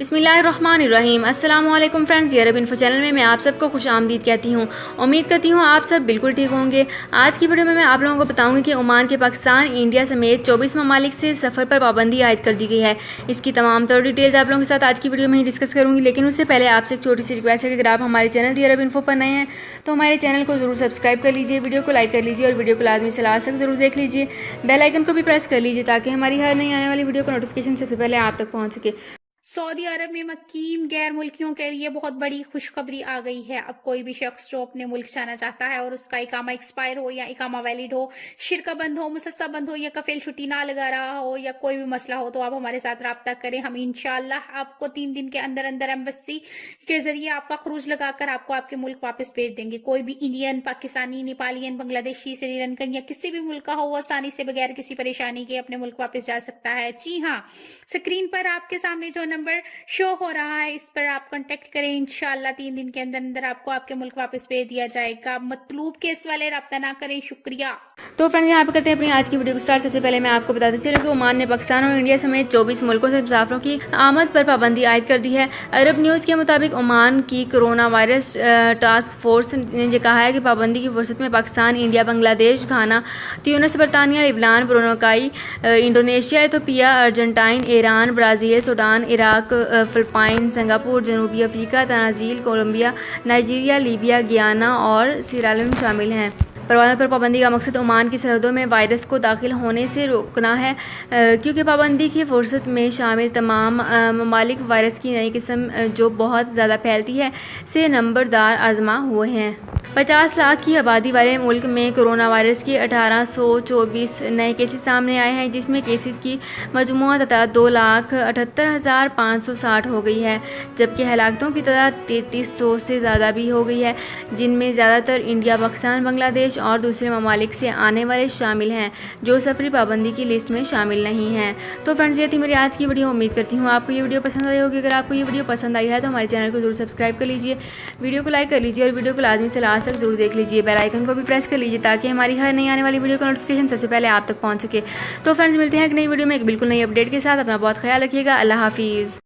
بسم اللہ الرحمن الرحیم۔ السلام علیکم فرینڈز، یہ عرب انفو چینل میں آپ سب کو خوش آمدید کہتی ہوں۔ امید کرتی ہوں آپ سب بالکل ٹھیک ہوں گے۔ آج کی ویڈیو میں آپ لوگوں کو بتاؤں گی کہ عمان کے پاکستان، انڈیا سمیت 24 ممالک سے سفر پر پابندی عائد کر دی گئی ہے۔ اس کی تمام تر ڈیٹیلز آپ لوگوں کے ساتھ آج کی ویڈیو میں ہی ڈسکس کروں گی، لیکن اس سے پہلے آپ سے ایک چھوٹی سی ریکویسٹ ہے کہ اگر آپ ہمارے چینل دی عرب انفو پر نئے ہیں تو ہمارے چینل کو ضرور سبسکرائب کر لیجئے، ویڈیو کو لائک کر لیجئے اور ویڈیو کو لازمی سے لاسٹ تک ضرور دیکھ لیجئے۔ بیل آئیکن کو بھی پریس کر لیجئے تاکہ ہماری ہر نئی آنے والی ویڈیو کا نوٹیفیکیشن سب سے پہلے آپ تک پہنچ سکے۔ سعودی عرب میں مقیم غیر ملکیوں کے لیے بہت بڑی خوشخبری آ گئی ہے۔ اب کوئی بھی شخص جو اپنے ملک جانا چاہتا ہے اور اس کا اقامہ ایکسپائر ہو یا اقامہ ویلڈ ہو، شرکہ بند ہو، مسسہ بند ہو یا کفیل چھٹی نہ لگا رہا ہو یا کوئی بھی مسئلہ ہو تو آپ ہمارے ساتھ رابطہ کریں۔ ہم انشاءاللہ آپ کو 3 دن کے اندر اندر ایمبیسی کے ذریعے آپ کا خروج لگا کر آپ کو آپ کے ملک واپس بھیج دیں گے۔ کوئی بھی انڈین، پاکستانی، نیپالین، بنگلہ دیشی، سری لنکن یا کسی بھی ملک کا ہو، وہ آسانی سے بغیر کسی پریشانی کے اپنے ملک واپس جا سکتا ہے۔ جی ہاں، سکرین پر آپ کے سامنے جو نمبر شو ہو رہا ہے اس پر آپ کنٹیکٹ کریں۔ انشاءاللہ 3 دن کے اندر اندر آپ کو آپ کے ملک واپس بھیج دیا جائے گا۔ مطلوب کیس والے رابطہ نہ کریں۔ شکریہ۔ تو فرینڈز، یہاں پہ کرتے ہیں اپنی آج کی ویڈیو کو سٹارٹ۔ سب سے پہلے میں آپ کو بتاتے چلوں کہ عمان نے پاکستان اور انڈیا سمیت 24 ملکوں سے مسافروں کی آمد پر پابندی عائد کر دی ہے۔ عرب نیوز کے مطابق عمان کی کرونا وائرس ٹاسک فورس نے یہ کہا ہے کہ پابندی کی فہرست میں پاکستان، انڈیا، بنگلہ دیش، گھانا، تیونس، برطانیہ، لبنان، برونائی، انڈونیشیا، ایتھوپیا، ارجنٹائن، ایران، برازیل، سوڈان، عراق، فلپائن، سنگاپور، جنوبی افریقہ، Tanzania, Colombia, Nigeria, Libya, Guyana اور سیرالیون شامل ہیں۔ پروازوں پر پابندی کا مقصد عمان کی سرحدوں میں وائرس کو داخل ہونے سے روکنا ہے، کیونکہ پابندی کی فہرست میں شامل تمام ممالک وائرس کی نئی قسم جو بہت زیادہ پھیلتی ہے سے نمبردار آزما ہوئے ہیں۔ 50 لاکھ کی آبادی والے ملک میں کرونا وائرس کے 1824 نئے کیسز سامنے آئے ہیں، جس میں کیسز کی مجموعہ تعداد 2,78,560 ہو گئی ہے، جبکہ ہلاکتوں کی تعداد 3300 سے زیادہ بھی ہو گئی ہے، جن میں زیادہ تر انڈیا، پاکستان، بنگلہ دیش اور دوسرے ممالک سے آنے والے شامل ہیں جو سفری پابندی کی لسٹ میں شامل نہیں ہیں۔ تو فرینڈز، یہ تھی میری آج کی ویڈیو۔ امید کرتی ہوں آپ کو یہ ویڈیو پسند آئی ہوگی۔ اگر آپ کو یہ ویڈیو پسند آئی ہے تو ہمارے چینل کو ضرور سبسکرائب کر لیجئے، ویڈیو کو لائک کر لیجئے اور ویڈیو کو لازمی سے لاسٹ تک ضرور دیکھ لیجئے۔ بیل آئیکن کو بھی پریس کر لیجئے تاکہ ہماری ہر نئی آنے والی ویڈیو کا نوٹیفیکیشن سب سے پہلے آپ تک پہنچ سکے۔ تو فرینڈز، ملتے ہیں ایک نئی ویڈیو میں ایک بالکل نئی اپڈیٹ کے ساتھ۔ اپنا بہت خیال رکھیے گا۔ اللہ حافظ۔